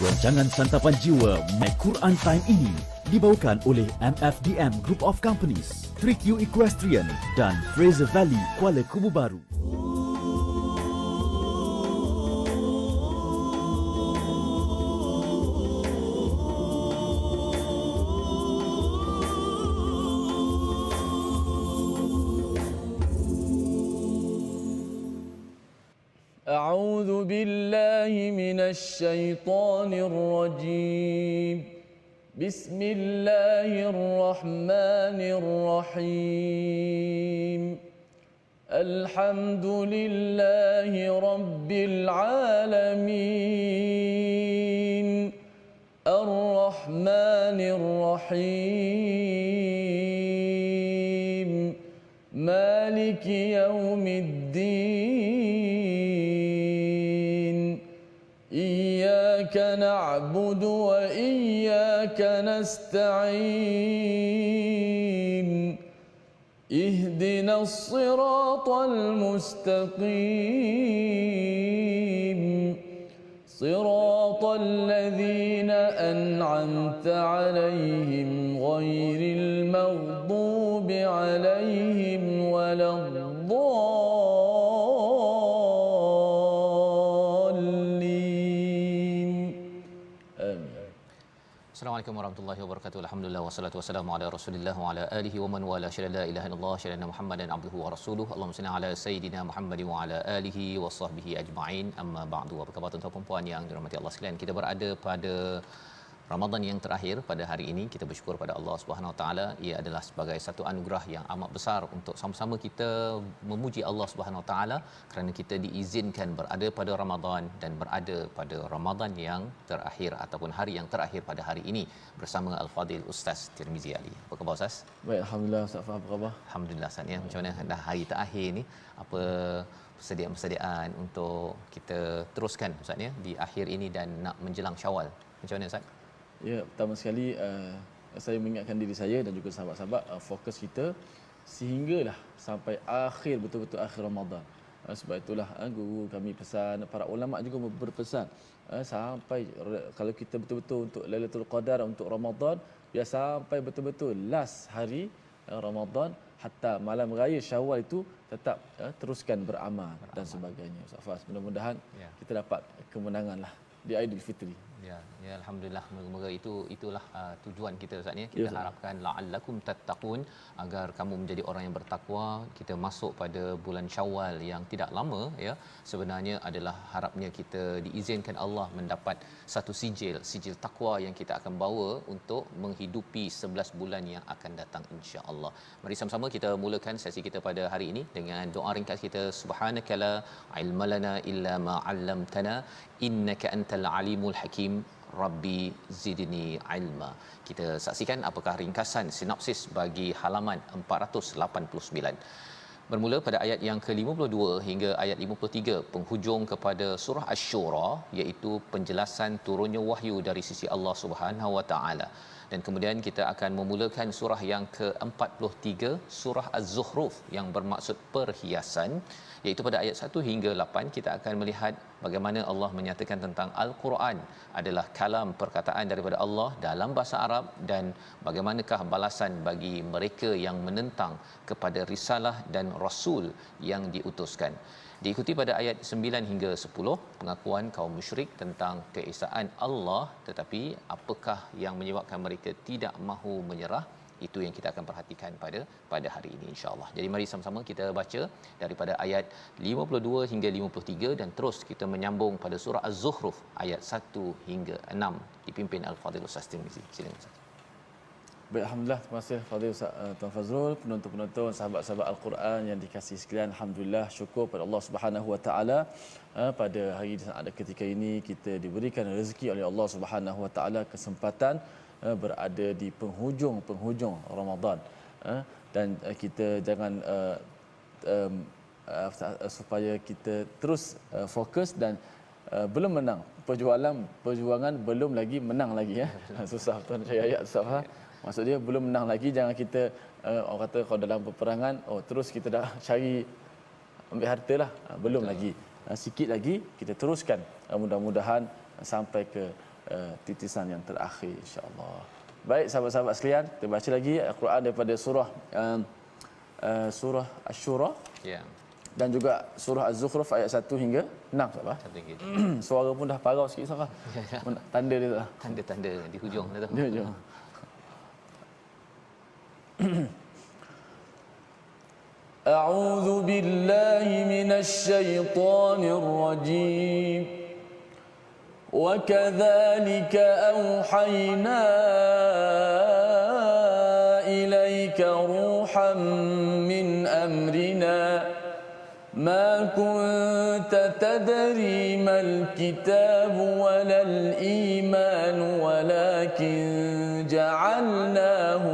Goncangan santapan jiwa My Quran Time ini dibawakan oleh MFDM Group of Companies, 3Q Equestrian dan Fraser Valley Kuala Kubu Baru. أعوذ بالله من الشيطان الرجيم بسم الله الرحمن الرحيم الحمد لله رب العالمين الرحمن الرحيم مالك يوم الدين إياك نعبد وإياك نستعين اهدنا الصراط المستقيم صراط الذين أنعمت عليهم غير المغضوب عليهم ولا Assalamualaikum warahmatullahi wabarakatuh. Alhamdulillah wassalatu wassalamu ala Rasulillah wa ala alihi wa man wala syada la ilaha illallah syada Muhammadan abduhu wa rasuluhu. Allahumma salli ala sayidina Muhammad wa ala alihi wa sahbihi ajma'in. Amma ba'du. Apa khabar tuan-tuan dan puan yang dirahmati Allah sekalian? Kita berada pada Ramadan yang terakhir pada hari ini. Kita bersyukur pada Allah Subhanahu Wa Taala. Ia adalah sebagai satu anugerah yang amat besar untuk sama-sama kita memuji Allah Subhanahu Wa Taala kerana kita diizinkan berada pada Ramadan dan berada pada Ramadan yang terakhir ataupun hari yang terakhir pada hari ini bersama Al-Fadil Ustaz Tirmizi Ali. Apa khabar Ustaz? Baik, alhamdulillah Ustaz Faham, apa khabar? Alhamdulillah Ustaz ya. Macam mana dah hari terakhir ni? Apa persediaan-persediaan untuk kita teruskan Ustaz ya di akhir ini dan nak menjelang Syawal? Macam mana Ustaz? Ya, pertama sekali saya mengingatkan diri saya dan juga sahabat-sahabat fokus kita sehinggalah sampai akhir, betul-betul akhir Ramadan. Sebab itulah guru kami pesan, para ulama juga berpesan sampai kalau kita betul-betul untuk Lailatul Qadar untuk Ramadan, biar sampai betul-betul last hari Ramadan, hatta malam raya Syawal itu tetap teruskan beramal dan sebagainya. Ustaz Fas, mudah-mudahan kita dapat kemenanganlah di Aidilfitri. Ya, alhamdulillah, moga-moga itulah tujuan kita Ustaz ni. Kita harapkan la'allakum tattaqun, agar kamu menjadi orang yang bertakwa. Kita masuk pada bulan Syawal yang tidak lama ya. Sebenarnya adalah harapnya kita diizinkan Allah mendapat satu sijil takwa yang kita akan bawa untuk menghidupi 11 bulan yang akan datang insya-Allah. Mari sama-sama kita mulakan sesi kita pada hari ini dengan doa ringkas kita. Subhanakala ilmalana illa ma 'allamtana innaka antal alimul hakim. Rabbi zidni ilma. Kita saksikan apakah ringkasan sinopsis bagi halaman 489. Bermula pada ayat yang ke-52 hingga ayat 53, penghujung kepada surah Asy-Syura, iaitu penjelasan turunnya wahyu dari sisi Allah Subhanahu Wa Taala. Dan kemudian kita akan memulakan surah yang ke-43, surah Az-Zukhruf, yang bermaksud perhiasan, iaitu pada ayat 1 hingga 8 kita akan melihat bagaimana Allah menyatakan tentang Al-Quran adalah kalam, perkataan daripada Allah dalam bahasa Arab, dan bagaimanakah balasan bagi mereka yang menentang kepada risalah dan rasul yang diutuskan. Diikuti pada ayat 9 hingga 10, pengakuan kaum musyrik tentang keesaan Allah, tetapi apakah yang menyebabkan mereka tidak mahu menyerah, itu yang kita akan perhatikan pada hari ini insya-Allah. Jadi mari sama-sama kita baca daripada ayat 52 hingga 53 dan terus kita menyambung pada surah Az-Zukhruf ayat 1 hingga 6 dipimpin Al-Fadhil Ustaz Tirmizi. Silakan Ustaz. Baik, alhamdulillah, terima kasih Fadil Ustaz Tuan Fazrul, penonton-penonton, sahabat-sahabat Al-Quran yang dikasihi sekalian. Alhamdulillah, syukur pada Allah Subhanahu Wa Taala pada hari ada ketika ini kita diberikan rezeki oleh Allah Subhanahu Wa Taala kesempatan berada di penghujung Ramadan, dan kita jangan supaya kita terus fokus dan belum menang, perjuangan belum lagi menang lagi ya. Susah tuan saya ayat susah. Maksud dia belum menang lagi, jangan kita orang kata kalau dalam peperangan terus kita dah cari ambil harta lah, belum. Betul. Lagi sikit lagi kita teruskan, mudah-mudahan sampai ke titisan yang terakhir insya-Allah. Baik sahabat-sahabat sekalian, kita baca lagi Al-Quran daripada surah Asy-Syura. Ya. Dan juga surah Az-Zukhruf ayat 1 hingga 6 Sahabat. Suara pun dah parau sikit Sahabat. Tanda dia tak? Tanda-tanda di hujung dah tu. Di hujung. A'udzu billahi minasy syaithanir rajim. Wa kadzalika auhayna ilaika ruham min amrina ما كنت تدري ما الكتاب ولا الإيمان ولكن جعلناه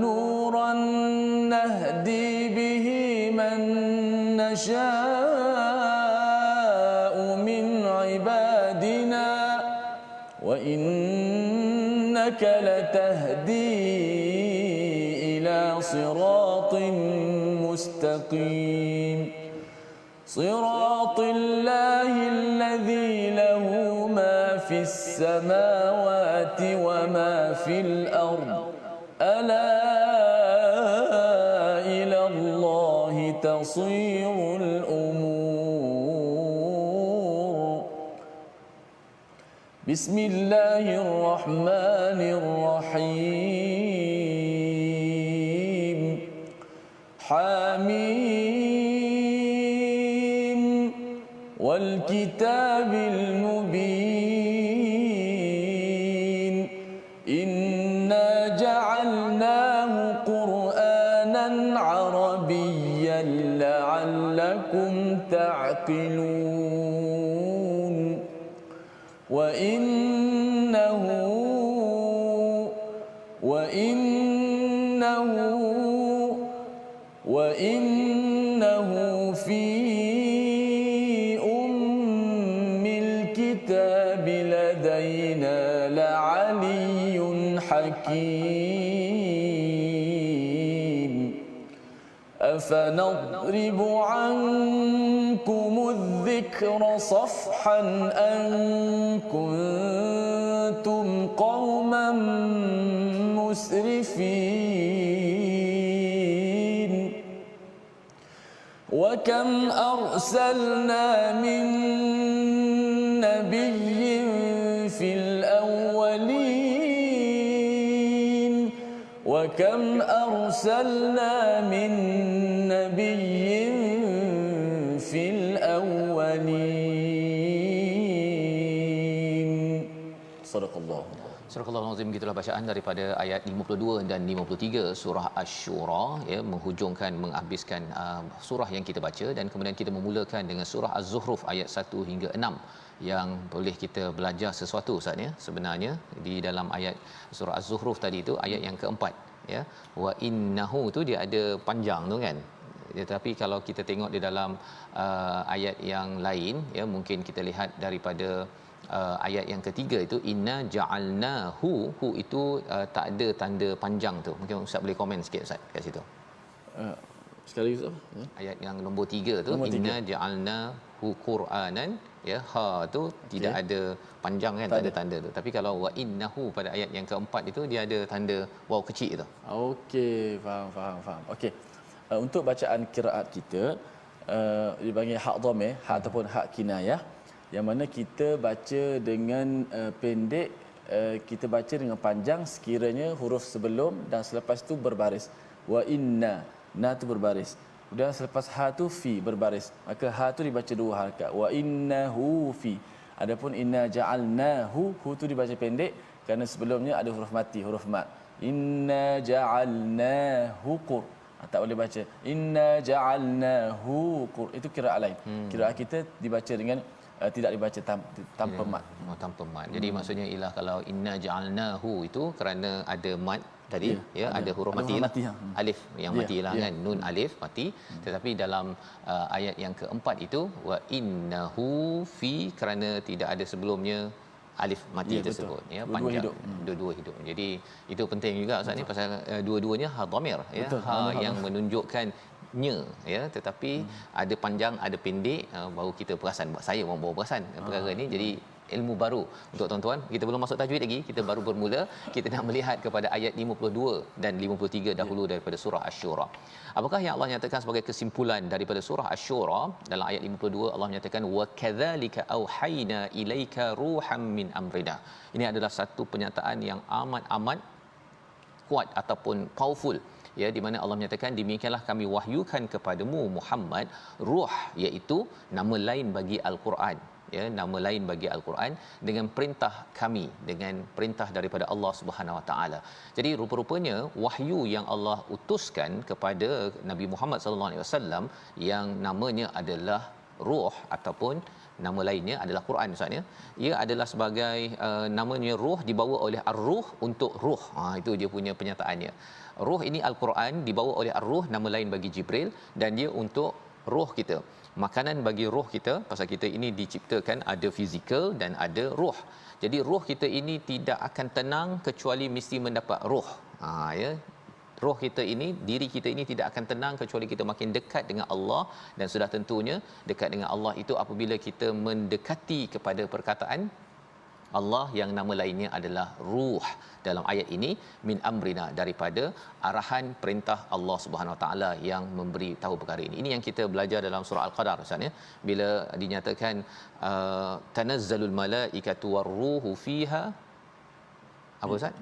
نورا نهدي به من نشاء من عبادنا وإنك لتهدي صراط مستقيم صراط الله الذي له ما في السماوات وما في الأرض ألا إلى الله تصير الأمور بسم الله الرحمن الرحيم حميم والكتاب المبين إنا جعلناه قرآنا عربيا لعلكم تعقلون وإنه في أم الكتاب لدينا لعلي حكيم أفنضرب عنكم الذكر صفحا أن كنتم قوما مسرفين وكم أرسلنا من نبي في الأولين وكم أرسلنا من نبي في الأولين صدق الله. Surah Al-Azim, gitulah bacaan daripada ayat 52 dan 53 surah Asy-Syura, ya, menghujungkan, menghabiskan surah yang kita baca, dan kemudian kita memulakan dengan surah Az-Zukhruf ayat 1 hingga 6 yang boleh kita belajar sesuatu Ustaz, ya. Sebenarnya di dalam ayat surah Az-Zukhruf tadi itu ayat yang keempat, ya, wa innahu tu dia ada panjang tu kan. Tetapi kalau kita tengok di dalam ayat yang lain, ya, mungkin kita lihat daripada ayat yang ketiga itu inna ja'alnahu, hu itu tak ada tanda panjang tu. Mungkin Ustaz boleh komen sikit Ustaz kat situ. Sekali Ustaz. Ayat yang nombor 3 tu inna ja'alnahu Qur'anan, ya, ha tu tidak ada panjang kan, tak ada tanda tu. Tapi kalau wa innahu pada ayat yang keempat itu dia ada tanda waw kecil tu. Okey, faham. Okey. Untuk bacaan qiraat kita dipanggil hak dhamir, hak ataupun hak kinayah, yang mana kita baca dengan pendek, kita baca dengan panjang sekiranya huruf sebelum dan selepas tu berbaris. Wa inna, na tu berbaris. Kemudian selepas ha tu fi berbaris. Maka ha tu dibaca 2 harakat. Wa innahu fi. Adapun inna ja'alnahu, hu tu dibaca pendek kerana sebelumnya ada huruf mati, huruf mat. Inna ja'alnahu qur. Tak boleh baca inna ja'alnahu qur. Itu qiraat lain. Qiraat kita dibaca dengan tidak dibaca tanpa mat. Tanpa mat. Jadi maksudnya ialah kalau inna ja'alnahu itu kerana ada mat tadi, ya, ada huruf mati lah. Alif yang matilah kan, nun alif mati. Tetapi dalam ayat yang keempat itu wa innahu fi, kerana tidak ada sebelumnya alif mati tersebut, ya, panjang, dua-dua hidup. Jadi itu penting juga Ustaz ni, pasal dua-duanya ha dhamir, ya, ha yang menunjukkan nya ya, tetapi ada panjang ada pendek, baru kita perasan. Saya orang baru perasan perkara ni. Jadi ilmu baru untuk tuan-tuan. Kita belum masuk tajwid lagi, kita baru bermula. Kita nak melihat kepada ayat 52 dan 53 dahulu daripada surah Asy-Syura. Apakah yang Allah nyatakan sebagai kesimpulan daripada surah Asy-Syura? Dalam ayat 52 Allah menyatakan wa kadzalika auhayna ilaika ruham min amrina. Ini adalah satu pernyataan yang amat kuat ataupun powerful, ya, di mana Allah menyatakan demikianlah kami wahyukan kepadamu Muhammad ruh, iaitu nama lain bagi al-Quran, ya, nama lain bagi al-Quran, dengan perintah kami, dengan perintah daripada Allah Subhanahu Wa Taala. Jadi rupa-rupanya wahyu yang Allah utuskan kepada Nabi Muhammad sallallahu alaihi wasallam yang namanya adalah ruh ataupun nama lainnya adalah Quran, Ustaz ya. Ia adalah sebagai namanya ruh dibawa oleh ar-ruh untuk ruh. Itu dia punya penyataannya. Ruh ini al-Quran dibawa oleh ar-ruh, nama lain bagi Jibril, dan dia untuk roh kita. Makanan bagi roh kita, pasal kita ini diciptakan ada fizikal dan ada roh. Jadi roh kita ini tidak akan tenang kecuali mesti mendapat roh. Ya. Roh kita ini, diri kita ini tidak akan tenang kecuali kita makin dekat dengan Allah, dan sudah tentunya dekat dengan Allah itu apabila kita mendekati kepada perkataan Allah yang nama lainnya adalah ruh dalam ayat ini, min amrina, daripada arahan perintah Allah Subhanahu Wa Taala yang memberi tahu perkara ini. Ini yang kita belajar dalam surah Al-Qadar, Ustaz ya, bila dinyatakan tanazzalul malaikatu warruhu fiha, apa Ustaz?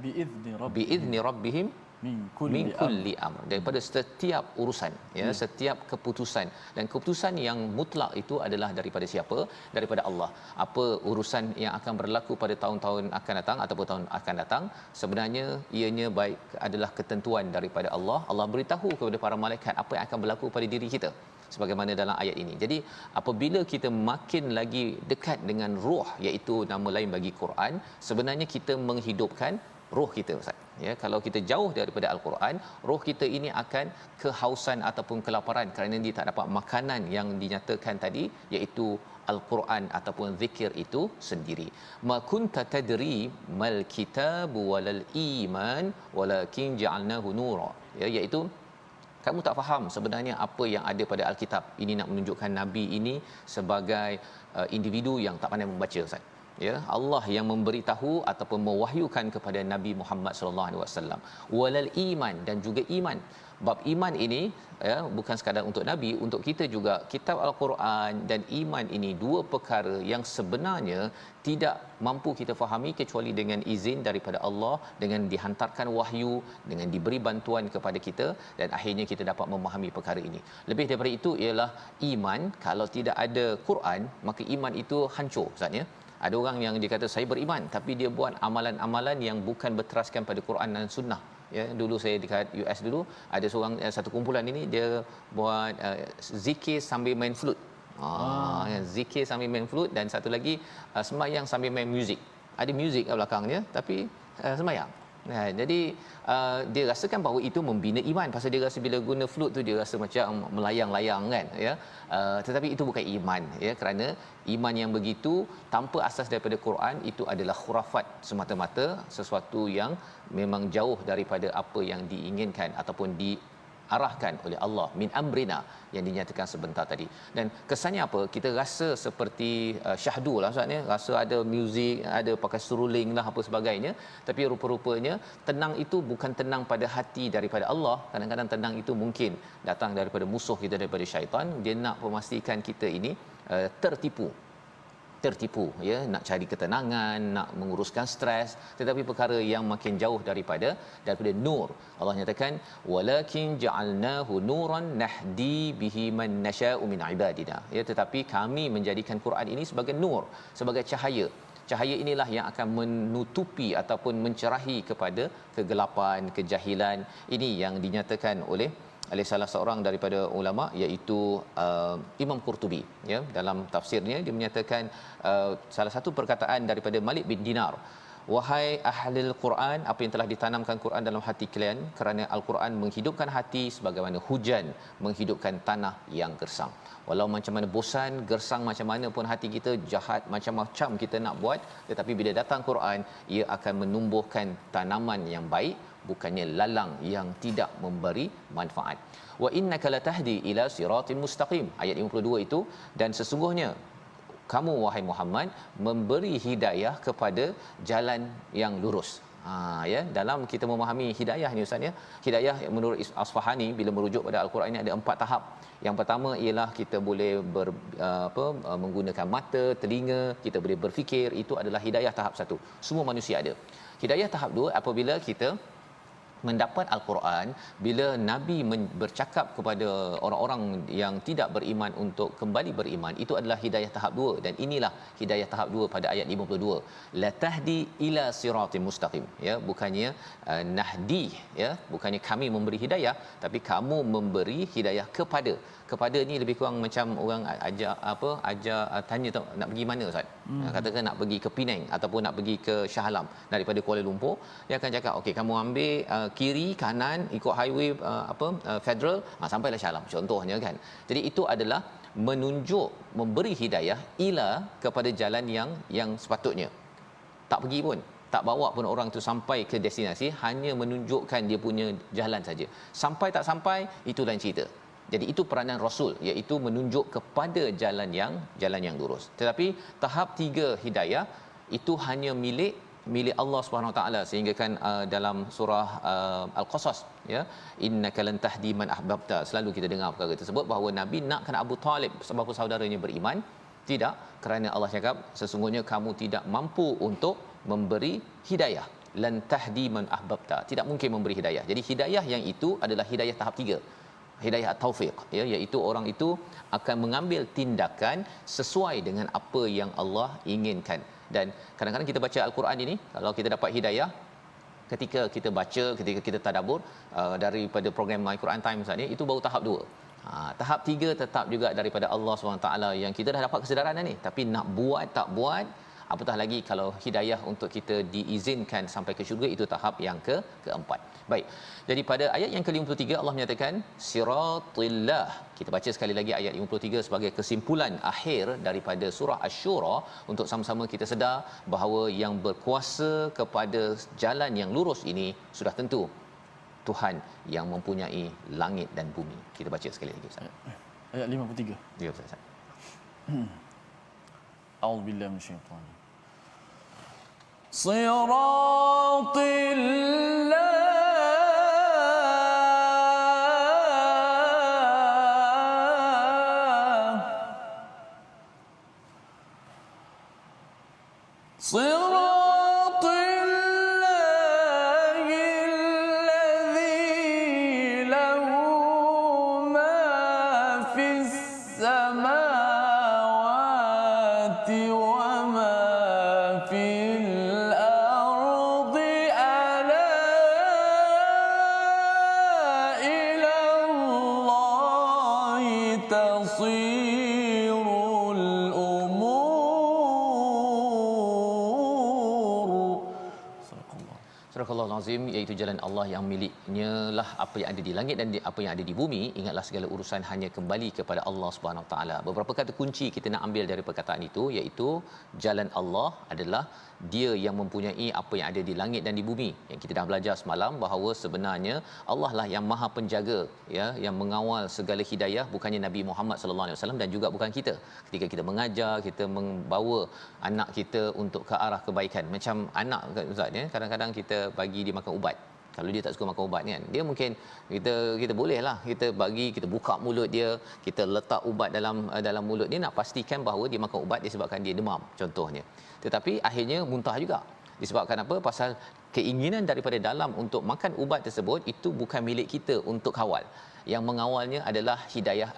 Biizni rabbihim min kulli amr, daripada setiap urusan, ya, setiap keputusan, dan keputusan yang mutlak itu adalah daripada siapa? Daripada Allah. Apa urusan yang akan berlaku pada tahun-tahun akan datang ataupun tahun akan datang, sebenarnya ianya baik adalah ketentuan daripada Allah. Allah beritahu kepada para malaikat apa yang akan berlaku pada diri kita, sebagaimana dalam ayat ini. Jadi apabila kita makin lagi dekat dengan ruh, iaitu nama lain bagi Quran, sebenarnya kita menghidupkan roh kita, Ustaz. Ya, kalau kita jauh daripada al-Quran, roh kita ini akan kehausan ataupun kelaparan kerana dia tak dapat makanan yang dinyatakan tadi, iaitu al-Quran ataupun zikir itu sendiri. Ma kunta tadri mal kitab walal iman walakin ja'alnahu nura. Ya, iaitu kamu tak faham sebenarnya apa yang ada pada Alkitab. Ini nak menunjukkan nabi ini sebagai individu yang tak pandai membaca, Ustaz. Ya, Allah yang memberitahu ataupun mewahyukan kepada Nabi Muhammad sallallahu alaihi wasallam walal iman, dan juga iman. Bab iman ini, ya, bukan sekadar untuk nabi, untuk kita juga. Kitab al-Quran dan iman ini dua perkara yang sebenarnya tidak mampu kita fahami kecuali dengan izin daripada Allah, dengan dihantarkan wahyu, dengan diberi bantuan kepada kita, dan akhirnya kita dapat memahami perkara ini. Lebih daripada itu ialah iman. Kalau tidak ada Quran, maka iman itu hancur, Ustaz ya. Ada orang yang dia kata saya beriman, tapi dia buat amalan-amalan yang bukan berteraskan pada Quran dan Sunnah. Ya, dulu saya dekat US dulu, ada seorang satu kumpulan ini dia buat zikir sambil main flute. Zikir sambil main flute, dan satu lagi sembahyang sambil main muzik. Ada muzik kat belakangnya tapi sembahyang. Jadi dia rasakan bahawa itu membina iman, pasal dia rasa bila guna flute tu dia rasa macam melayang-layang kan, ya. Tetapi itu bukan iman, ya, kerana iman yang begitu tanpa asas daripada Quran itu adalah khurafat semata-mata, sesuatu yang memang jauh daripada apa yang diinginkan ataupun diarahkan oleh Allah, min amrina, yang dinyatakan sebentar tadi. Dan kesannya apa? Kita rasa seperti syahdu lah, Ustaz ni, rasa ada muzik, ada pakai seruling lah apa sebagainya, tapi rupa-rupanya tenang itu bukan tenang pada hati daripada Allah. Kadang-kadang tenang itu mungkin datang daripada musuh kita, daripada syaitan. Dia nak memastikan kita ini tertipu, ya, nak cari ketenangan, nak menguruskan stres, tetapi perkara yang makin jauh daripada nur. Allah nyatakan walakin ja'alnahu nuran nahdi bihi man nasha'u min ibadina. Ya, tetapi kami menjadikan Quran ini sebagai nur, sebagai cahaya. Cahaya inilah yang akan menutupi ataupun mencerahi kepada kegelapan, kejahilan. Ini yang dinyatakan oleh salah seorang daripada ulama, iaitu Imam Qurtubi, ya, dalam tafsirnya dia menyatakan salah satu perkataan daripada Malik bin Dinar, wahai ahlul Quran, apa yang telah ditanamkan Quran dalam hati kalian, kerana al-Quran menghidupkan hati sebagaimana hujan menghidupkan tanah yang gersang. Walau macam mana bosan, gersang macam mana pun hati kita, jahat macam-macam kita nak buat, tetapi bila datang Quran, ia akan menumbuhkan tanaman yang baik, bukannya lalang yang tidak memberi manfaat. Wa innaka latahdi ila siratim mustaqim, ayat 52 itu, dan sesungguhnya kamu wahai Muhammad memberi hidayah kepada jalan yang lurus. Ya, dalam kita memahami hidayah ni Ustaz ya, hidayah menurut Asfahani bila merujuk pada al-Quran ini ada 4 tahap. Yang pertama ialah kita boleh menggunakan mata, telinga, kita boleh berfikir, itu adalah hidayah tahap 1. Semua manusia ada. Hidayah tahap 2 apabila kita mendapat al-Quran, bila Nabi bercakap kepada orang-orang yang tidak beriman untuk kembali beriman, itu adalah hidayah tahap 2, dan inilah hidayah tahap 2 pada ayat 52. La tahdi ila siratim mustaqim, ya, bukannya nahdi, ya, bukannya kami memberi hidayah, tapi kamu memberi hidayah kepada ni lebih kurang macam orang ajak tanya nak pergi mana Ustaz. Katakan nak pergi ke Penang ataupun nak pergi ke Shah Alam daripada Kuala Lumpur, dia akan cakap okey kamu ambil kiri kanan ikut highway federal sampailah Shah Alam contohnya kan. Jadi itu adalah menunjuk, memberi hidayah ila kepada jalan yang sepatutnya. Tak pergi pun, tak bawa pun orang tu sampai ke destinasi, hanya menunjukkan dia punya jalan saja. Sampai tak sampai itu lain cerita. Jadi itu peranan Rasul, iaitu menunjuk kepada jalan yang lurus. Tetapi tahap 3 hidayah itu hanya milik Allah Subhanahu Wa Taala, sehingga kan dalam surah Al-Qasas, ya, innaka lan tahdi man ahbabta, selalu kita dengar perkara tersebut bahawa Nabi nakkan Abu Talib sebab saudaranya beriman. Tidak, kerana Allah cakap sesungguhnya kamu tidak mampu untuk memberi hidayah. Lan tahdi man ahbabta, tidak mungkin memberi hidayah. Jadi hidayah yang itu adalah hidayah tahap 3, hidayah at-taufiq, ya, iaitu orang itu akan mengambil tindakan sesuai dengan apa yang Allah inginkan. Dan kadang-kadang kita baca al-Quran ini, kalau kita dapat hidayah ketika kita baca, ketika kita tadabbur daripada program My Quran Time saat ini, itu baru tahap 2. Tahap 3 tetap juga daripada Allah SWT, yang kita dah dapat kesedaran ni, tapi nak buat tak buat, apatah lagi kalau hidayah untuk kita diizinkan sampai ke syurga, itu tahap yang keempat. Baik. Jadi pada ayat yang ke-53 Allah menyatakan siratillah. Kita baca sekali lagi ayat 53 sebagai kesimpulan akhir daripada surah Asy-Syura, untuk sama-sama kita sedar bahawa yang berkuasa kepada jalan yang lurus ini sudah tentu Tuhan yang mempunyai langit dan bumi. Kita baca sekali lagi Ustaz. Ayat 53. Ya Ustaz. A'udzubillahi minasyaitanir. Siratillah صراط الله الذي له ما في السماوات وما في الأرض ألا إلى الله تصير Surah Al-Azim, iaitu jalan Allah yang miliknya lah apa yang ada di langit dan apa yang ada di bumi. Ingatlah segala urusan hanya kembali kepada Allah Subhanahu Wa Taala. Beberapa kata kunci kita nak ambil dari perkataan itu, iaitu jalan Allah adalah Dia yang mempunyai apa yang ada di langit dan di bumi. Yang kita dah belajar semalam bahawa sebenarnya Allah lah yang Maha Penjaga, ya, yang mengawal segala hidayah, bukannya Nabi Muhammad sallallahu alaihi wasallam dan juga bukan kita. Ketika kita mengajar, kita membawa anak kita untuk ke arah kebaikan. Macam anak Ustaz ya, kadang-kadang kita bagi dia makan ubat. Kalau dia tak suka makan ubat kan, dia mungkin kita bolehlah kita bagi, kita buka mulut dia, kita letak ubat dalam mulut dia, nak pastikan bahawa dia makan ubat disebabkan dia demam contohnya. Tetapi akhirnya muntah juga. Disebabkan apa? Pasal keinginan daripada dalam untuk makan ubat tersebut itu bukan milik kita untuk kawal. Yang mengawalnya adalah hidayah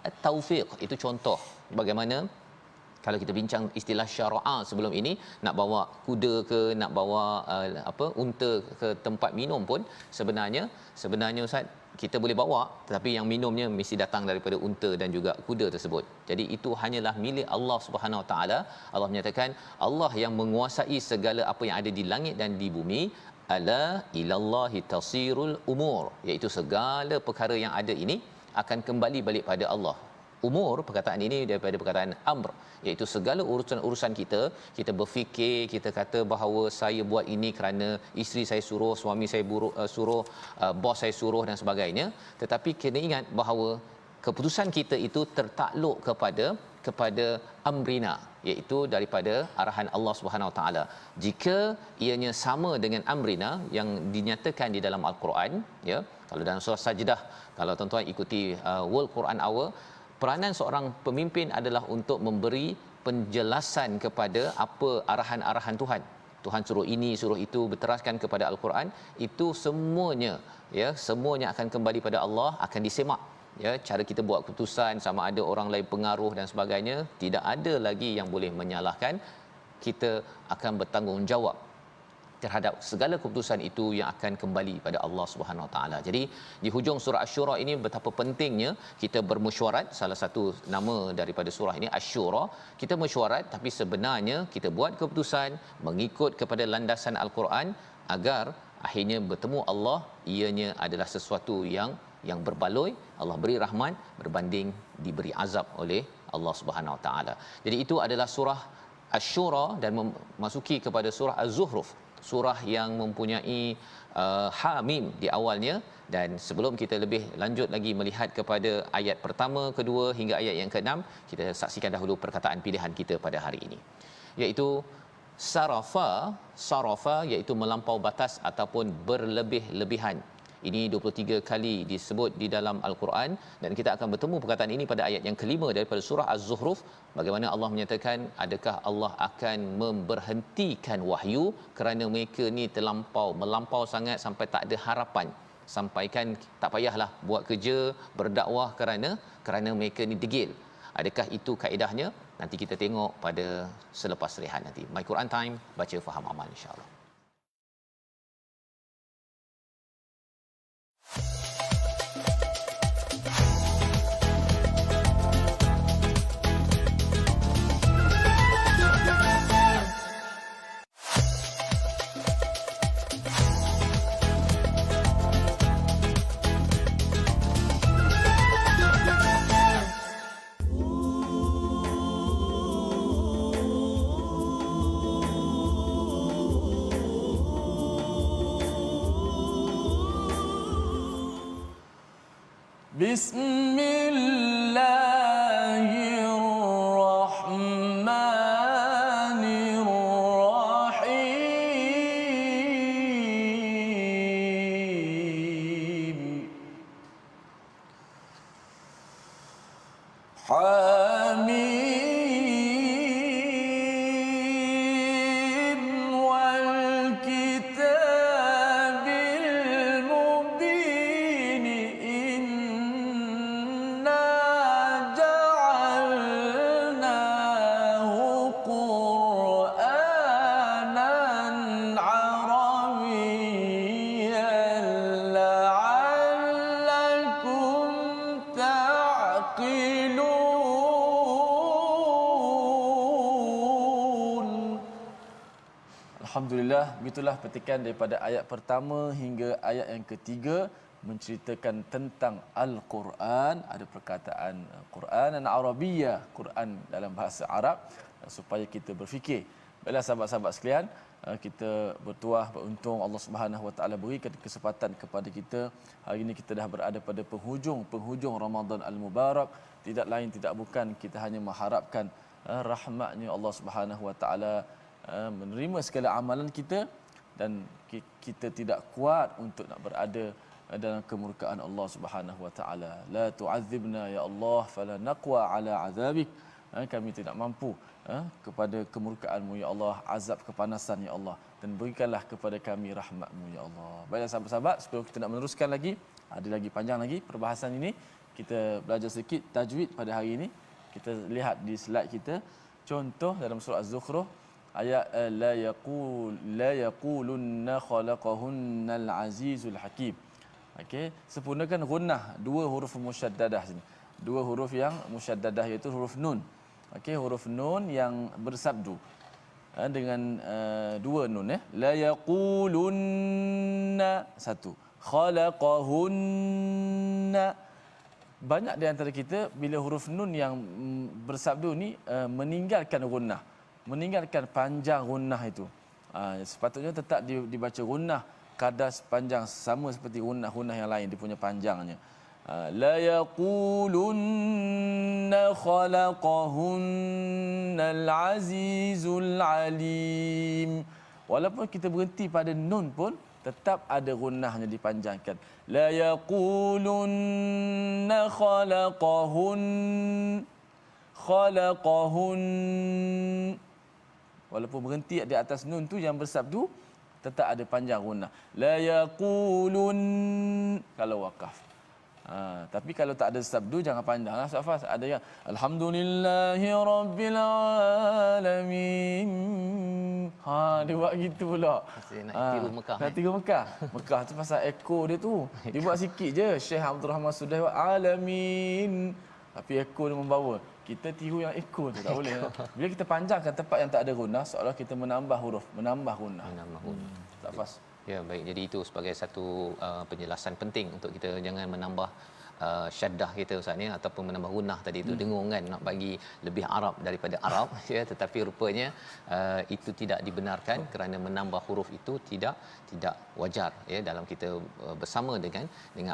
at-taufiq. Itu contoh bagaimana kalau kita bincang istilah syara'a sebelum ini, nak bawa kuda ke, nak bawa unta ke tempat minum pun sebenarnya Ustaz, kita boleh bawa, tetapi yang minumnya mesti datang daripada unta dan juga kuda tersebut. Jadi itu hanyalah milik Allah Subhanahu Wa Taala. Allah menyatakan Allah yang menguasai segala apa yang ada di langit dan di bumi. Ala ilallahi tasirul umur, iaitu segala perkara yang ada ini akan kembali balik pada Allah. umur, perkataan ini daripada perkataan amr, iaitu segala urusan-urusan kita. Kita berfikir, kita kata bahawa saya buat ini kerana isteri saya suruh, suami saya suruh, bos saya suruh dan sebagainya. Tetapi kena ingat bahawa keputusan kita itu tertakluk kepada amrina, iaitu daripada arahan Allah Subhanahu Wa Taala. Jika ianya sama dengan amrina yang dinyatakan di dalam al-Quran, ya, kalau dalam surah Sajdah, kalau tuan-tuan ikuti World Quran Hour, peranan seorang pemimpin adalah untuk memberi penjelasan kepada apa arahan-arahan Tuhan. Tuhan suruh ini, suruh itu, berteraskan kepada al-Quran, itu semuanya, ya, semuanya akan kembali pada Allah, akan disemak. Ya, cara kita buat keputusan, sama ada orang lain pengaruh dan sebagainya, tidak ada lagi yang boleh menyalahkan. Kita akan bertanggungjawab terhadap segala keputusan itu yang akan kembali pada Allah Subhanahu Wa Taala. Jadi di hujung surah Asy-Syura ini betapa pentingnya kita bermesyuarat. Salah satu nama daripada surah ini Asy-Syura. Kita mesyuarat, tapi sebenarnya kita buat keputusan mengikut kepada landasan al-Quran agar akhirnya bertemu Allah. Ianya adalah sesuatu yang berbaloi, Allah beri rahmat berbanding diberi azab oleh Allah Subhanahu Wa Taala. Jadi itu adalah surah Asy-Syura dan memasuki kepada surah Az-Zukhruf, surah yang mempunyai Hamim di awalnya. Dan sebelum kita lebih lanjut lagi melihat kepada ayat pertama, kedua hingga ayat yang ke-6, kita saksikan dahulu perkataan pilihan kita pada hari ini, iaitu sarafa iaitu melampau batas ataupun berlebih-lebihan. Ini 23 kali disebut di dalam al-Quran, dan kita akan bertemu perkataan ini pada ayat yang kelima daripada surah Az-Zukhruf. Bagaimana Allah menyatakan, adakah Allah akan memberhentikan wahyu kerana mereka ni melampau sangat sampai tak ada harapan. Sampaikan tak payahlah buat kerja berdakwah kerana mereka ni degil. Adakah itu kaedahnya? Nanti kita tengok pada selepas rehat nanti. My Quran Time, baca faham amal, insya-Allah. Bismillahirrahmanirrahim. Hamim wal kitabil mubin. Inna ja'alnahu Qur'anan Arabiyyan la'allakum ta'qilun. Alhamdulillah, begitulah petikan daripada ayat pertama hingga ayat yang ketiga, menceritakan tentang Al-Quran. Ada perkataan Qur'anan Arabiyyah, Quran dalam bahasa Arab, supaya kita berfikir. Baiklah sahabat-sahabat sekalian, kita bertuah beruntung Allah Subhanahu Wa Taala berikan kesempatan kepada kita. Hari ini kita dah berada pada penghujung Ramadan Al-Mubarak. Tidak lain tidak bukan kita hanya mengharapkan rahmatnya Allah Subhanahu Wa Taala menerima segala amalan kita, dan kita tidak kuat untuk nak berada dalam kemurkaan Allah Subhanahu Wa Taala. La tu'adzibna ya Allah fala naqwa ala azabik. Kami tidak mampu kepada kemurkaan-Mu ya Allah, azab kepanasan ya Allah, dan berikanlah kepada kami rahmat-Mu ya Allah. Baiklah sahabat-sahabat, sebelum kita nak meneruskan lagi, ada lagi panjang lagi perbahasan ini, kita belajar sedikit tajwid pada hari ini. Kita lihat di slide kita contoh dalam surah Az-Zukhruf ayat la yaqulunna khalaqahunnal azizul hakim. Okey, sempurnakan gunnah dua huruf musyaddadah sini. Dua huruf yang musyaddadah iaitu huruf nun. Okey, huruf nun yang bersabdu dengan dua nun la yaqulunna satu, khalaqahunna banyak di antara kita bila huruf nun yang bersabdu ni meninggalkan gunnah, meninggalkan panjang gunnah itu. Sepatutnya tetap dibaca gunnah kadar sepanjang sama seperti gunnah yang lain, dia punya panjangnya. La yaqulunna khalaqahunnal azizul alim. Walaupun kita berhenti pada nun pun tetap ada gunnahnya dipanjangkan. La yaqulunna khalaqahun. Walaupun berhenti di atas nun tu yang bersabdu tetap ada panjang gunnah. La yaqulun kalau wakaf. Tapi kalau tak ada sabdu jangan panjanglah Safas. Ada yang alhamdulillahi rabbil alamin. Dia buat gitu pula. Nak tiru Mekah. Nak tiru Mekah. Mekah tu pasal ekor dia tu. Dia buat sikit je. Syekh Abdul Rahman sudah buat alamin. Tapi ekor dia membawa. Kita tiru yang ekor tu tak boleh. Bila kita panjangkan tempat yang tak ada gunnah, seolah kita menambah huruf, menambah gunnah. Tak pas. Ya, baik. Jadi itu sebagai satu penjelasan penting untuk kita jangan menambah syaddah kita Ustaz ni ataupun menambah gunnah tadi itu dengung kan nak bagi lebih Arab daripada Arab ya, tetapi rupanya itu tidak dibenarkan kerana menambah huruf itu tidak wajar ya dalam kita bersama dengan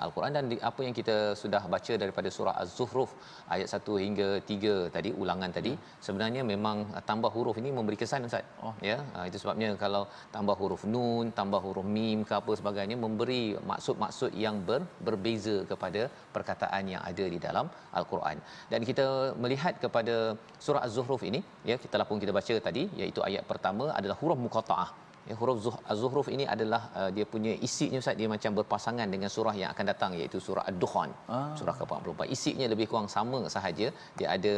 Al-Quran. Dan apa yang kita sudah baca daripada surah Az-Zukhruf ayat 1 hingga 3 tadi, ulangan tadi, sebenarnya memang tambah huruf ini memberi kesan Ustaz. Ya, itu sebabnya kalau tambah huruf nun, tambah huruf mim ke apa sebagainya memberi maksud-maksud yang berbeza kepada perkataan yang ada di dalam Al-Quran. Dan kita melihat kepada surah Az-Zukhruf ini ya, kita pun kita baca tadi, iaitu ayat pertama adalah huruf muqatta'ah. Ya, huruf Az-Zukhruf ini adalah dia punya isinya Ustaz, dia macam berpasangan dengan surah yang akan datang iaitu surah Ad-Dukhan. Surah ke-44. Isinya lebih kurang sama sahaja. Dia ada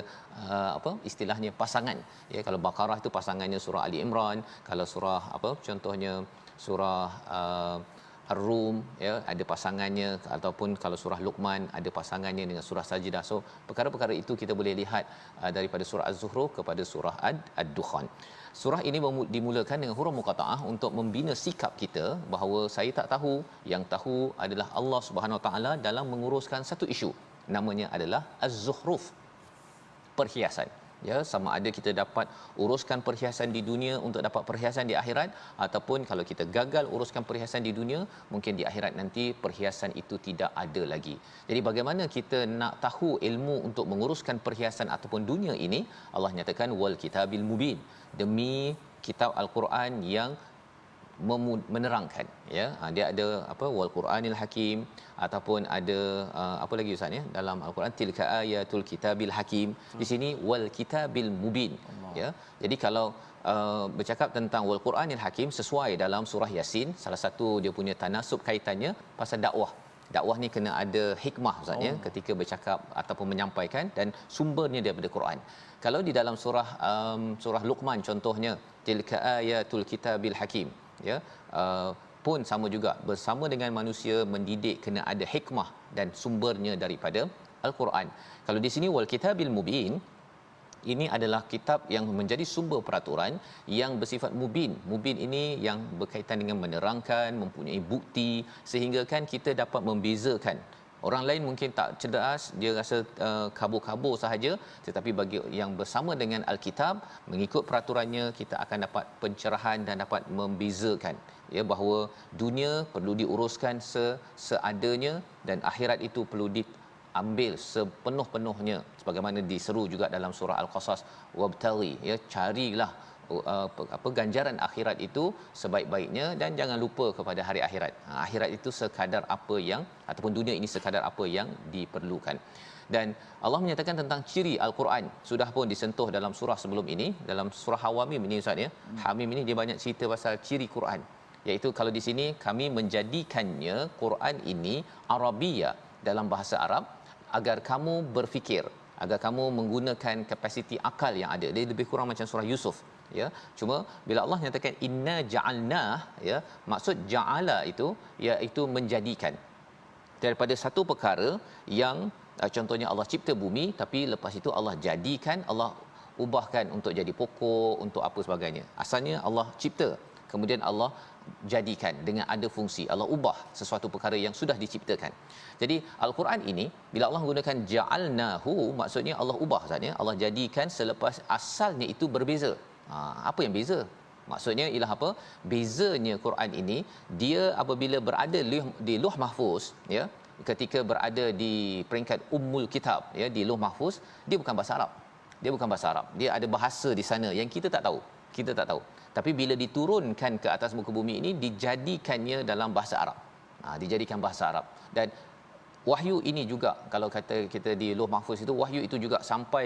istilahnya pasangan. Ya, kalau Baqarah itu pasangannya surah Ali Imran, kalau surah contohnya surah Ar-Rum ya ada pasangannya, ataupun kalau surah Luqman ada pasangannya dengan surah Sajdah. So perkara-perkara itu kita boleh lihat daripada surah Az-Zukhruf kepada surah Ad-Dukhan. Surah ini dimulakan dengan huruf muqatta'ah untuk membina sikap kita bahawa saya tak tahu, yang tahu adalah Allah Subhanahu Wa Taala dalam menguruskan satu isu, namanya adalah Az-Zukhruf, perhiasan. Ya, sama ada kita dapat uruskan perhiasan di dunia untuk dapat perhiasan di akhirat, ataupun kalau kita gagal uruskan perhiasan di dunia, mungkin di akhirat nanti perhiasan itu tidak ada lagi. Jadi bagaimana kita nak tahu ilmu untuk menguruskan perhiasan ataupun dunia ini? Allah nyatakan wal kitabil mubin, demi kitab Al-Quran yang menerangkan ya. Dia ada wal Quranil Hakim, ataupun ada apa lagi Ustaz ya dalam Al-Quran, tilka ayatul kitabil hakim. Di sini wal kitabil mubin ya. Jadi kalau bercakap tentang wal Quranil Hakim sesuai dalam surah Yasin, salah satu dia punya tanasub kaitannya pasal dakwah. Dakwah ni kena ada hikmah Ustaz ya ketika bercakap ataupun menyampaikan, dan sumbernya daripada Quran. Kalau di dalam surah Luqman contohnya tilka ayatul kitabil hakim ya, pun sama juga, bersama dengan manusia mendidik kena ada hikmah dan sumbernya daripada Al-Quran. Kalau di sini wal kitabil mubin, ini adalah kitab yang menjadi sumber peraturan yang bersifat mubin. Mubin ini yang berkaitan dengan menerangkan, mempunyai bukti, sehingga kan kita dapat membezakan. Orang lain mungkin tak cerdas, dia rasa kabur-kabur sahaja, tetapi bagi yang bersama dengan Alkitab, mengikut peraturannya, kita akan dapat pencerahan dan dapat membezakan ya bahawa dunia perlu diuruskan seadanya dan akhirat itu perlu diambil sepenuh-penuhnya, sebagaimana diseru juga dalam surah Al-Qasas, wabtaghi ya, carilah ganjaran akhirat itu sebaik-baiknya dan jangan lupa kepada hari akhirat. Akhirat itu sekadar apa yang, ataupun dunia ini sekadar apa yang diperlukan. Dan Allah menyatakan tentang ciri Al-Quran sudah pun disentuh dalam surah sebelum ini, dalam surah Hawamim ini Ustaz ya. Hamim ini dia banyak cerita pasal ciri Quran, iaitu kalau di sini kami menjadikannya Quran ini Arabiyah, dalam bahasa Arab, agar kamu berfikir, agar kamu menggunakan kapasiti akal yang ada. Dia lebih kurang macam surah Yusuf ya. Cuma bila Allah nyatakan inna ja'alna ya, maksud ja'ala itu iaitu menjadikan daripada satu perkara yang contohnya Allah cipta bumi, tapi lepas itu Allah jadikan, Allah ubahkan untuk jadi pokok, untuk apa sebagainya. Asalnya Allah cipta, kemudian Allah jadikan dengan ada fungsi. Allah ubah sesuatu perkara yang sudah diciptakan. Jadi al-Quran ini bila Allah gunakan ja'alnahu, maksudnya Allah ubah saja, Allah jadikan selepas asalnya itu berbeza. Apa yang beza? Maksudnya ialah apa? Bezanya Quran ini, dia apabila berada di Lauh Mahfuz, ya, ketika berada di peringkat Ummul Kitab, ya, di Lauh Mahfuz, dia bukan bahasa Arab. Dia bukan bahasa Arab. Dia ada bahasa di sana yang kita tak tahu. Kita tak tahu. Tapi bila diturunkan ke atas muka bumi ini, dijadikannya dalam bahasa Arab. Dijadikan bahasa Arab. Dan wahyu ini juga, kalau kata kita di Lauh Mahfuz itu, wahyu itu juga sampai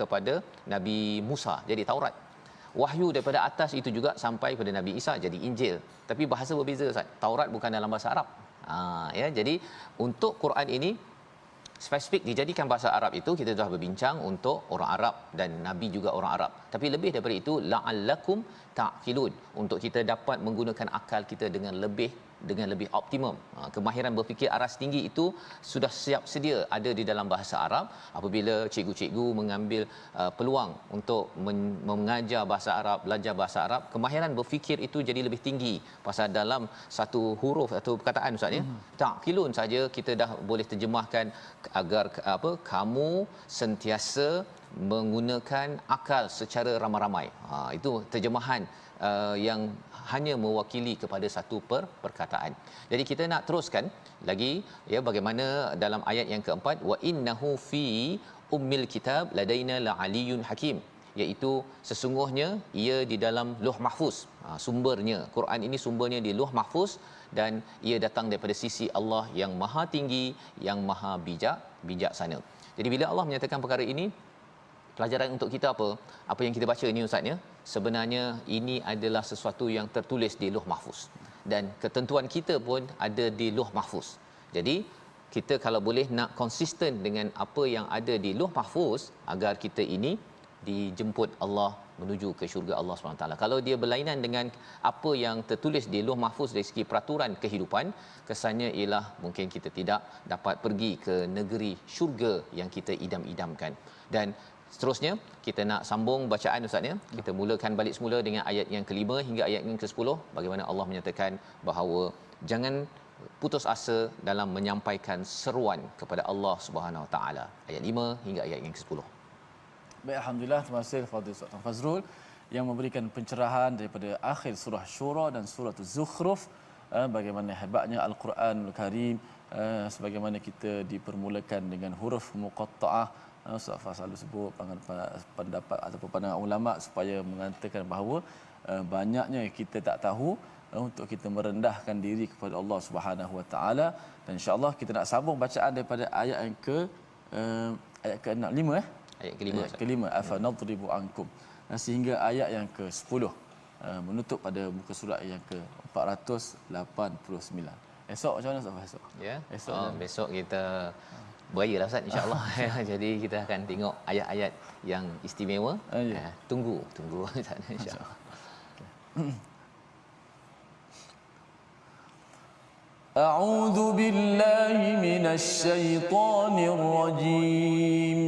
kepada Nabi Musa, jadi Taurat. Wahyu daripada atas itu juga sampai kepada Nabi Isa, jadi Injil. Tapi bahasa berbeza, Ustaz. Taurat bukan dalam bahasa Arab. Ya, jadi untuk Quran ini spesifik dijadikan bahasa Arab itu, kita dah berbincang untuk orang Arab dan Nabi juga orang Arab. Tapi lebih daripada itu, la'allakum ta'qilun, untuk kita dapat menggunakan akal kita dengan lebih optimum. Kemahiran berfikir aras tinggi itu sudah siap sedia ada di dalam bahasa Arab. Apabila cikgu-cikgu mengambil peluang untuk mengajar bahasa Arab, belajar bahasa Arab, kemahiran berfikir itu jadi lebih tinggi. Pasal dalam satu huruf atau perkataan, Ustaz, ya, ta'qilun saja kita dah boleh terjemahkan agar kamu sentiasa menggunakan akal secara ramai-ramai. Itu terjemahan yang hanya mewakili kepada satu perkataan. Jadi kita nak teruskan lagi, ya, bagaimana dalam ayat yang keempat, wa innahu fi ummil kitab ladaina la'aliyun hakim, iaitu sesungguhnya ia di dalam Lauh Mahfuz. Sumbernya Quran ini, sumbernya di Lauh Mahfuz, dan ia datang daripada sisi Allah yang maha tinggi, yang maha bijaksana. Jadi bila Allah menyatakan perkara ini, pelajaran untuk kita apa? Apa yang kita baca ni, Ustaz, ya, sebenarnya ini adalah sesuatu yang tertulis di Lauh Mahfuz, dan ketentuan kita pun ada di Lauh Mahfuz. Jadi kita kalau boleh nak konsisten dengan apa yang ada di Lauh Mahfuz, agar kita ini dijemput Allah menuju ke syurga Allah SWT. Kalau dia berlainan dengan apa yang tertulis di Lauh Mahfuz dari segi peraturan kehidupan, kesannya ialah mungkin kita tidak dapat pergi ke negeri syurga yang kita idam-idamkan. Dan seterusnya kita nak sambung bacaan, Ustaz, ya. Kita mulakan balik semula dengan ayat yang ke-5 hingga ayat yang ke-10, bagaimana Allah menyatakan bahawa jangan putus asa dalam menyampaikan seruan kepada Allah Subhanahu Wa Taala. Ayat 5 hingga ayat yang ke-10. Baik, alhamdulillah, terima kasih kepada Ustaz Fazrul yang memberikan pencerahan daripada akhir surah Syura dan surah Az-Zukhruf, bagaimana hebatnya Al-Quranul Karim, sebagaimana kita dipermulakan dengan huruf muqatta'ah. Ustaz Faz selalu sebut pendapat ataupun pandangan ulama supaya mengatakan bahawa banyaknya kita tak tahu, untuk kita merendahkan diri kepada Allah Subhanahu Wa Taala. Dan insya-Allah kita nak sambung bacaan daripada ayat yang ayat ke-5, ayat ke-5, ayat ke-5, afa nadribu ankum, sehingga ayat yang ke-10, menutup pada muka surat yang ke-489. Esok macam mana, Ustaz? Esok, ya, esok besok kita beraya lah, Ustaz, insya-Allah. Jadi kita akan tengok ayat-ayat yang istimewa. Tunggu Ustaz, insya-Allah. A'udzu billahi minasy syaithanir rajim.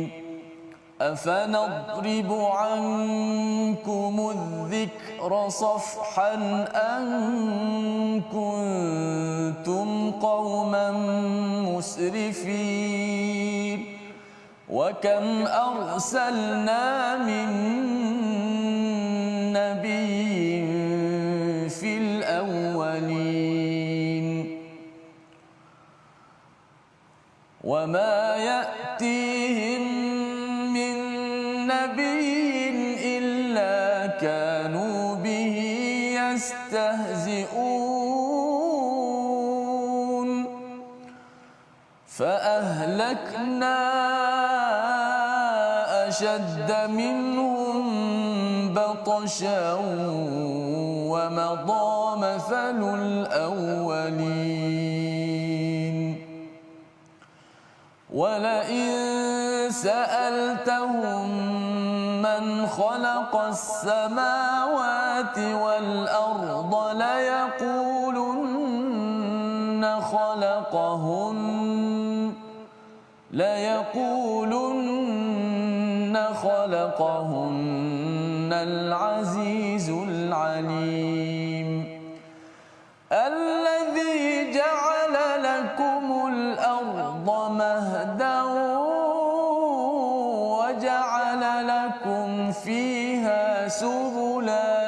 أفنضرب عنكم الذكر صفحا أن كنتم قوما مسرفين وكم أرسلنا من نبي في الأولين وما يأتيهم كانوا به يستهزئون فأهلكنا أشد منهم بطشا ومضى مثل الأولين ولئن سألتهم من خلق السماوات والأرض ليقولن خلقهن العزيز العليم فيها سبلا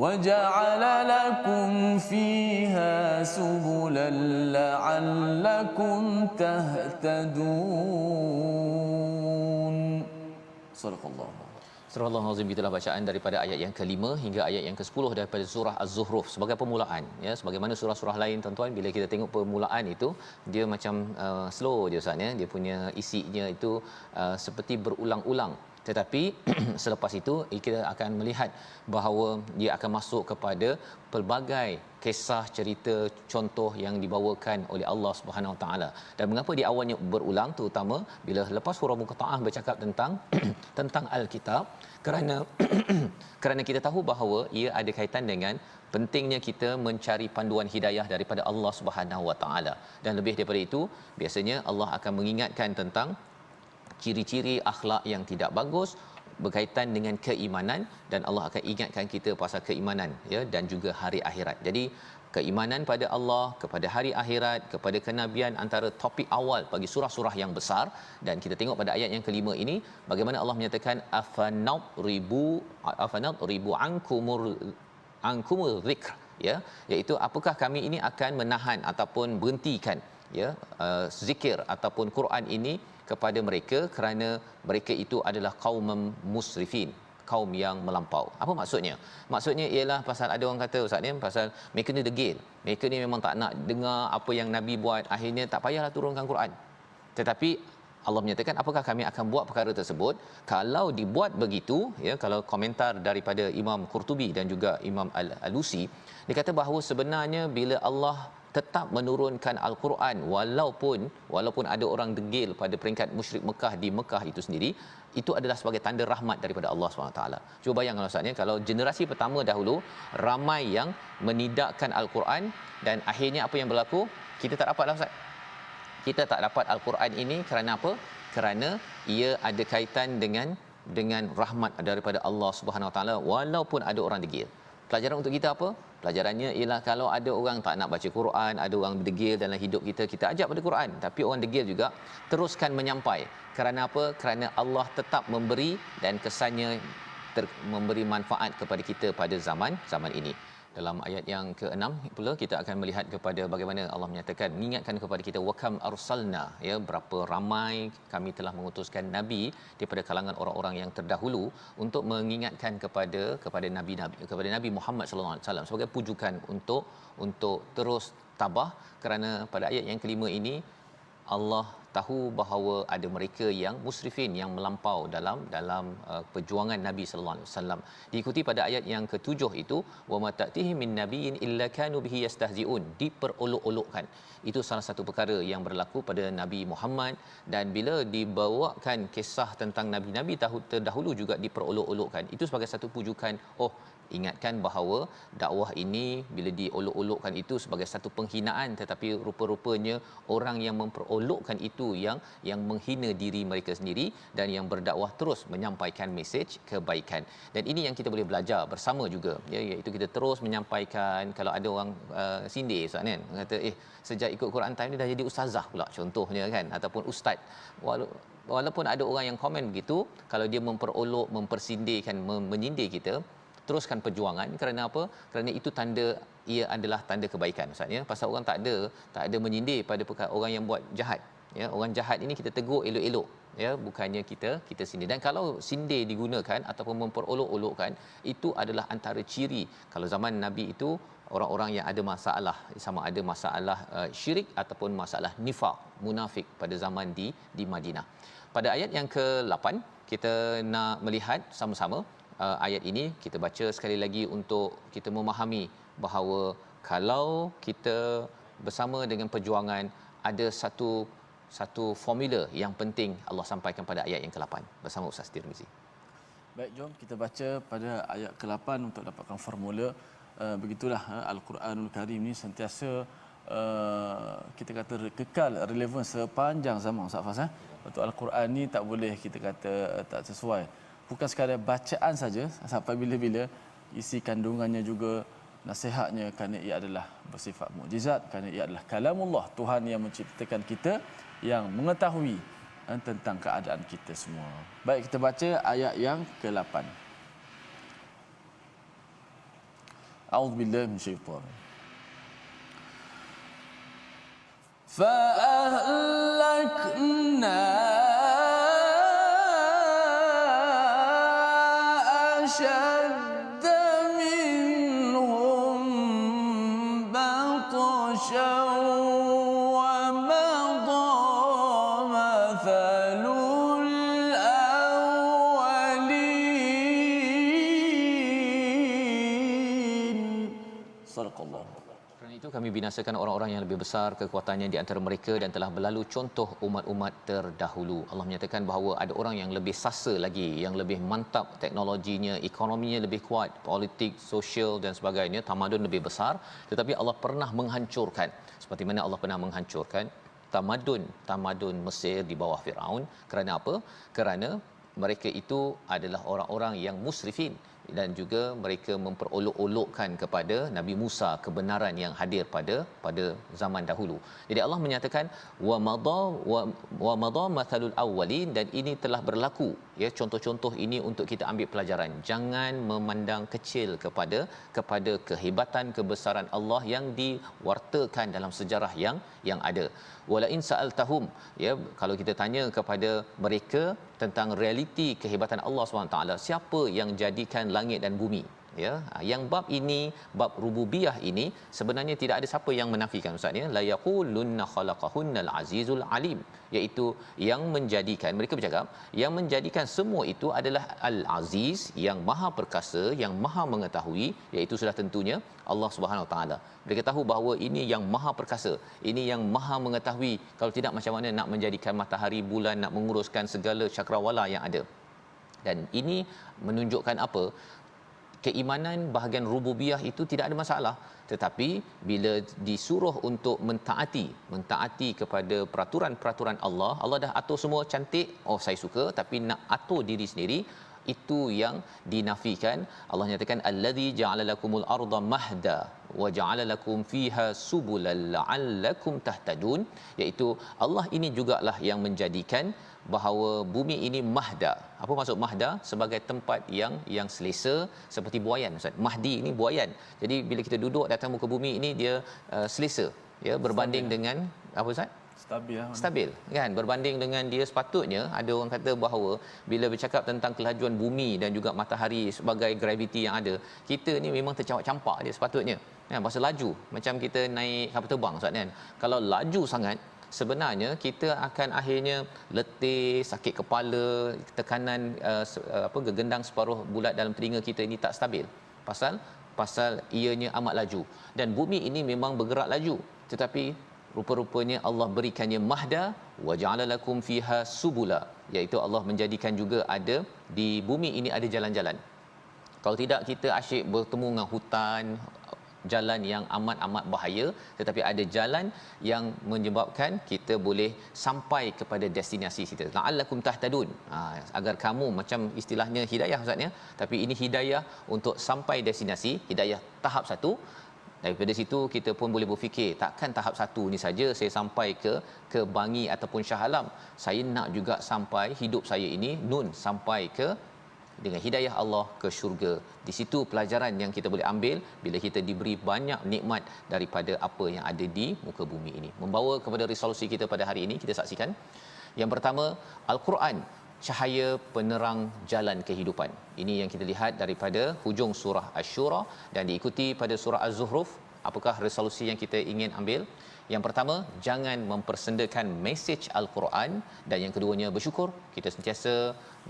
وجعل لكم فيها سبلا لعلكم تهتدون. صدق الله. Surah Al-Azim, itulah bacaan daripada ayat yang ke-5 hingga ayat yang ke-10 daripada surah Az-Zukhruf sebagai permulaan, ya, sebagaimana surah-surah lain tuan-tuan, bila kita tengok permulaan itu dia macam slow je Ustaz, ya, dia punya isinya itu seperti berulang-ulang, tetapi selepas itu kita akan melihat bahawa dia akan masuk kepada pelbagai kisah cerita contoh yang dibawakan oleh Allah Subhanahu Wa Taala. Dan mengapa di awalnya berulang, terutama bila lepas huruf muqattaah bercakap tentang tentang al-kitab, kerana kerana kita tahu bahawa ia ada kaitan dengan pentingnya kita mencari panduan hidayah daripada Allah Subhanahu Wa Taala. Dan lebih daripada itu, biasanya Allah akan mengingatkan tentang ciri-ciri akhlak yang tidak bagus berkaitan dengan keimanan, dan Allah akan ingatkan kita pasal keimanan, ya, dan juga hari akhirat. Jadi keimanan pada Allah, kepada hari akhirat, kepada kenabian antara topik awal bagi surah-surah yang besar. Dan kita tengok pada ayat yang kelima ini bagaimana Allah menyatakan afanadribu ankumul zikr, ya, iaitu apakah kami ini akan menahan ataupun berhentikan, ya, zikir ataupun Quran ini kepada mereka kerana mereka itu adalah kaum musrifin, kaum yang melampau. Apa maksudnya? Maksudnya ialah pasal ada orang kata Ustaz ni, pasal mereka ni degil. Mereka ni memang tak nak dengar apa yang Nabi buat, akhirnya tak payahlah turunkan Quran. Tetapi Allah menyatakan apakah kami akan buat perkara tersebut kalau dibuat begitu, ya. Kalau komentar daripada Imam Qurtubi dan juga Imam Al-Alusi, dia kata bahawa sebenarnya bila Allah tetap menurunkan Al-Quran walaupun ada orang degil pada peringkat musyrik Mekah di Mekah itu sendiri, itu adalah sebagai tanda rahmat daripada Allah SWT. Cuba bayangkan Ustaz, kalau generasi pertama dahulu ramai yang menidakkan Al-Quran, dan akhirnya apa yang berlaku? Kita tak dapatlah Ustaz. Kita tak dapat Al-Quran ini kerana apa? Kerana ia ada kaitan dengan rahmat daripada Allah Subhanahu Wa Taala walaupun ada orang degil. Pelajaran untuk kita apa? Pelajarannya ialah kalau ada orang tak nak baca Quran, ada orang degil dalam hidup kita, kita ajak pada Quran. Tapi orang degil juga, teruskan menyampai. Kerana apa? Kerana Allah tetap memberi, dan kesannya memberi manfaat kepada kita pada zaman ini. Dalam ayat yang ke-6 pula kita akan melihat kepada bagaimana Allah menyatakan, mengingatkan kepada kita, wakam arsalna, ya, berapa ramai kami telah mengutuskan nabi daripada kalangan orang-orang yang terdahulu untuk mengingatkan kepada Nabi Muhammad sallallahu alaihi wasallam sebagai pujukan untuk terus tabah. Kerana pada ayat yang kelima ini Allah tahu bahawa ada mereka yang musrifin, yang melampau dalam perjuangan Nabi sallallahu alaihi wasallam. Diikuti pada ayat yang ke-7 itu, wa matatihi min nabiyyin illa kanu bihi yastahzi'un, diperolok-olokkan. Itu salah satu perkara yang berlaku pada Nabi Muhammad, dan bila dibawakan kisah tentang nabi-nabi terdahulu juga diperolok-olokkan. Itu sebagai satu pujukan, ingatkan bahawa dakwah ini bila diolok-olokkan itu sebagai satu penghinaan, tetapi rupa-rupanya orang yang memperolokkan itu yang menghina diri mereka sendiri, dan yang berdakwah terus menyampaikan mesej kebaikan. Dan ini yang kita boleh belajar bersama juga, ya, iaitu kita terus menyampaikan. Kalau ada orang sindir Ustaz kan, kata sejak ikut Quran Time ni dah jadi ustazah pula contohnya kan, ataupun ustaz. Walaupun ada orang yang komen begitu, kalau dia memperolok, mempersindirkan, menyindir kita, teruskan perjuangan. Kerana apa? Kerana itu tanda, ia adalah tanda kebaikan Ustaz, ya. Pasal orang tak ada menyindir pada orang yang buat jahat, ya. Orang jahat ini kita tegur elok-elok, ya, bukannya kita sindir. Dan kalau sindir digunakan ataupun memperolok-olokkan, itu adalah antara ciri kalau zaman Nabi itu orang-orang yang ada masalah, sama ada masalah syirik ataupun masalah nifaq, munafik pada zaman di Madinah. Pada ayat yang ke-8 kita nak melihat sama-sama ayat ini. Kita baca sekali lagi untuk kita memahami bahawa kalau kita bersama dengan perjuangan, ada satu formula yang penting Allah sampaikan pada ayat yang ke-8 bersama Ustaz Tirmizi. Baik, jom kita baca pada ayat ke-8 untuk dapatkan formula. Begitulah Al-Quranul Karim ni sentiasa kita kata kekal relevan sepanjang zaman Ustaz Fas. Betul, Al-Quran ni tak boleh kita kata tak sesuai. Bukan sekadar bacaan saja sampai bila-bila, isi kandungannya juga nasihatnya, kerana ia adalah bersifat mukjizat, kerana ia adalah kalamullah, Tuhan yang menciptakan kita, yang mengetahui tentang keadaan kita semua. Baik, kita baca ayat yang ke-8. A'udzubillahi minasyaitanir. فأهلكنا أشد منهم بطشا ومضى مثل الأولين. صدق الله. Kerana itu kami binasakan orang-orang yang lebih besar kekuatannya di antara mereka dan telah berlalu contoh umat-umat terdahulu. Allah menyatakan bahawa ada orang yang lebih sasa lagi, yang lebih mantap teknologinya, ekonominya lebih kuat, politik, sosial dan sebagainya, tamadun lebih besar, tetapi Allah pernah menghancurkan. Seperti mana Allah pernah menghancurkan tamadun Mesir di bawah Firaun. Kerana apa? Kerana mereka itu adalah orang-orang yang musrifin dan juga mereka memperolok-olokkan kepada Nabi Musa kebenaran yang hadir pada zaman dahulu. Jadi Allah menyatakan wa madha mathalul awwalin, dan ini telah berlaku, ya, contoh-contoh ini untuk kita ambil pelajaran. Jangan memandang kecil kepada kehebatan kebesaran Allah yang diwartakan dalam sejarah yang ada. Wala in sa'altahum, ya, kalau kita tanya kepada mereka tentang realiti kehebatan Allah SWT, siapa yang jadikan langit dan bumi, ya, yang bab ini, bab rububiyah ini sebenarnya tidak ada siapa yang menafikan, ustaz, ya, la yaqulunna khalaqahunnal azizul alim, iaitu yang menjadikan, mereka bercakap yang menjadikan semua itu adalah al-aziz, yang maha perkasa, yang maha mengetahui, iaitu sudah tentunya Allah Subhanahu Wa Taala. Mereka tahu bahawa ini yang maha perkasa, ini yang maha mengetahui. Kalau tidak, macam mana nak menjadikan matahari, bulan, nak menguruskan segala cakrawala yang ada. Dan ini menunjukkan apa? Keimanan bahagian rububiyah itu tidak ada masalah, tetapi bila disuruh untuk mentaati kepada peraturan-peraturan Allah, Allah dah atur semua cantik, oh saya suka, tapi nak atur diri sendiri, itu yang dinafikan. Allah nyatakan allazi ja'ala lakumul arda mahda wa ja'ala lakum fiha subulal la'allakum tahtadun, iaitu Allah ini jugalah yang menjadikan bahawa bumi ini mahda. Apa maksud mahda? Sebagai tempat yang selesa, seperti buaian, ustaz. Mahdi ini buaian. Jadi bila kita duduk di atas muka bumi ini, dia selesa, ya, berbanding dengan apa, ustaz? Stabil, kan, berbanding dengan dia sepatutnya. Ada orang kata bahawa bila bercakap tentang kelajuan bumi dan juga matahari sebagai graviti yang ada, kita ni memang tercampak-campak dia sepatutnya, kan, pasal laju, macam kita naik kapal terbang, ustaz, kan. Kalau laju sangat, sebenarnya kita akan akhirnya letih, sakit kepala, tekanan gegendang separuh bulat dalam telinga kita ini tak stabil, pasal ianya amat laju. Dan bumi ini memang bergerak laju, tetapi rupa-rupanya Allah berikannya mahda wa ja'ala lakum fiha subula, iaitu Allah menjadikan juga ada di bumi ini ada jalan-jalan. Kalau tidak, kita asyik bertemu dengan hutan, jalan yang amat bahaya, tetapi ada jalan yang menyebabkan kita boleh sampai kepada destinasi kita. La'allakum tahtadun, agar kamu, macam istilahnya hidayah, ustaz, ya, tapi ini hidayah untuk sampai destinasi, hidayah tahap 1. Daripada situ kita pun boleh berfikir, takkan tahap 1 ni saja saya sampai ke Bangi ataupun Shah Alam. Saya nak juga sampai hidup saya ini sampai ke dengan hidayah Allah ke syurga. Di situ pelajaran yang kita boleh ambil bila kita diberi banyak nikmat daripada apa yang ada di muka bumi ini. Membawa kepada resolusi kita pada hari ini, kita saksikan. Yang pertama, Al-Quran, cahaya penerang jalan kehidupan. Ini yang kita lihat daripada hujung surah Asy-Syura dan diikuti pada surah Az-Zuhruf. Apakah resolusi yang kita ingin ambil? Yang pertama, jangan mempersendakan mesej Al-Quran, dan yang keduanya, bersyukur. Kita sentiasa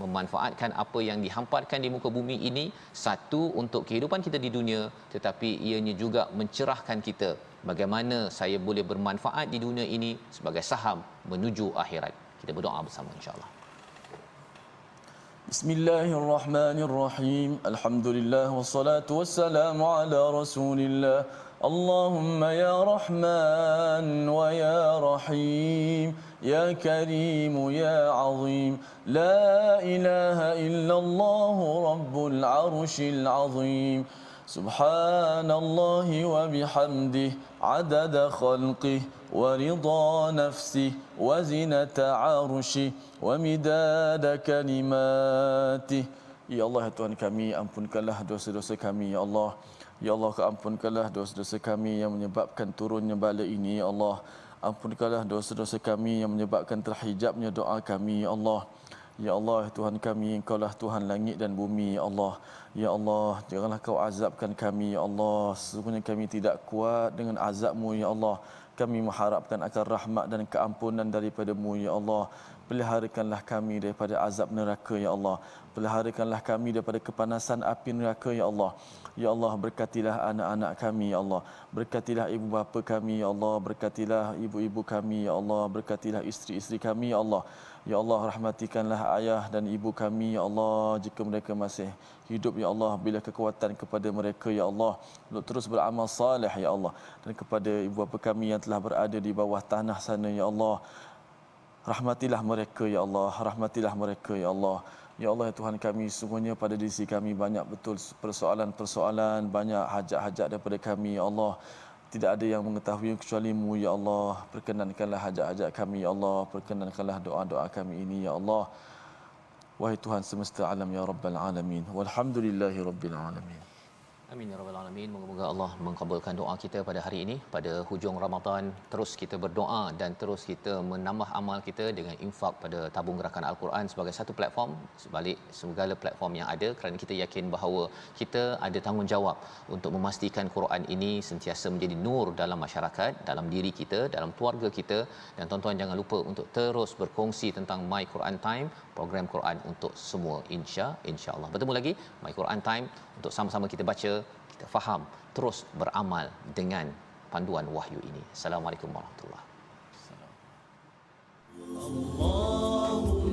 memanfaatkan apa yang dihamparkan di muka bumi ini, satu untuk kehidupan kita di dunia, tetapi ianya juga mencerahkan kita bagaimana saya boleh bermanfaat di dunia ini sebagai saham menuju akhirat. Kita berdoa bersama, insya-Allah. Bismillahirrahmanirrahim. Alhamdulillah wassalatu wassalamu ala Rasulillah. Allahumma ya Rahman wa ya Rahim, ya Karim ya Azim. La ilaha illallah Rabbul Arshil Azim. Subhanallahi wa bihamdih adada khalqih wa ridha nafsih wa zinata arshih wa midada kalimatih. Ya Allah, ya Tuhan kami, ampunkanlah dosa-dosa kami, ya Allah. Ya Allah, ampunkanlah dosa-dosa kami yang menyebabkan turunnya bala ini, ya Allah. Ampunkanlah dosa-dosa kami yang menyebabkan terhijabnya doa kami, ya Allah. Ya Allah, Tuhan kami, Engkaulah Tuhan langit dan bumi, ya Allah. Ya Allah, janganlah Kau azabkan kami, ya Allah. Sesungguhnya kami tidak kuat dengan azab-Mu, ya Allah. Kami mengharapkan akan rahmat dan keampunan daripada-Mu, ya Allah. Peliharakanlah kami daripada azab neraka, ya Allah. Peliharakanlah kami daripada kepanasan api neraka, ya Allah. Ya Allah, berkatilah anak-anak kami, ya Allah. Berkatilah ibu bapa kami, ya Allah. Berkatilah ibu-ibu kami, ya Allah. Berkatilah isteri-isteri kami, ya Allah. Ya Allah, rahmatikanlah ayah dan ibu kami, ya Allah, jika mereka masih hidup, ya Allah. Bila kekuatan kepada mereka, ya Allah, untuk terus beramal salih, ya Allah. Dan kepada ibu bapa kami yang telah berada di bawah tanah sana, ya Allah, rahmatilah mereka, ya Allah. Rahmatilah mereka, ya Allah. Ya Allah, ya Tuhan kami, sungguhnya pada diri kami banyak betul persoalan-persoalan, banyak hajat-hajat daripada kami, ya Allah. Tidak ada yang mengetahui kecuali-Mu, ya Allah. Perkenankanlah hajat-hajat kami, ya Allah. Perkenankanlah doa-doa kami ini, ya Allah. Wahai Tuhan semesta alam, ya Rabbal Alamin. Walhamdulillahi Rabbil Alamin. Amin ya rabbal alamin. Moga-moga Allah mengabulkan doa kita pada hari ini, pada hujung Ramadan. Terus kita berdoa dan terus kita menambah amal kita dengan infak pada tabung gerakan Al-Quran sebagai satu platform sebalik segala platform yang ada, kerana kita yakin bahawa kita ada tanggungjawab untuk memastikan Quran ini sentiasa menjadi nur dalam masyarakat, dalam diri kita, dalam keluarga kita. Dan tuan-tuan jangan lupa untuk terus berkongsi tentang My Quran Time, program Quran untuk semua, insya-Allah. Bertemu lagi My Quran Time untuk sama-sama kita baca, kita faham, terus beramal dengan panduan wahyu ini. Assalamualaikum warahmatullahi wabarakatuh.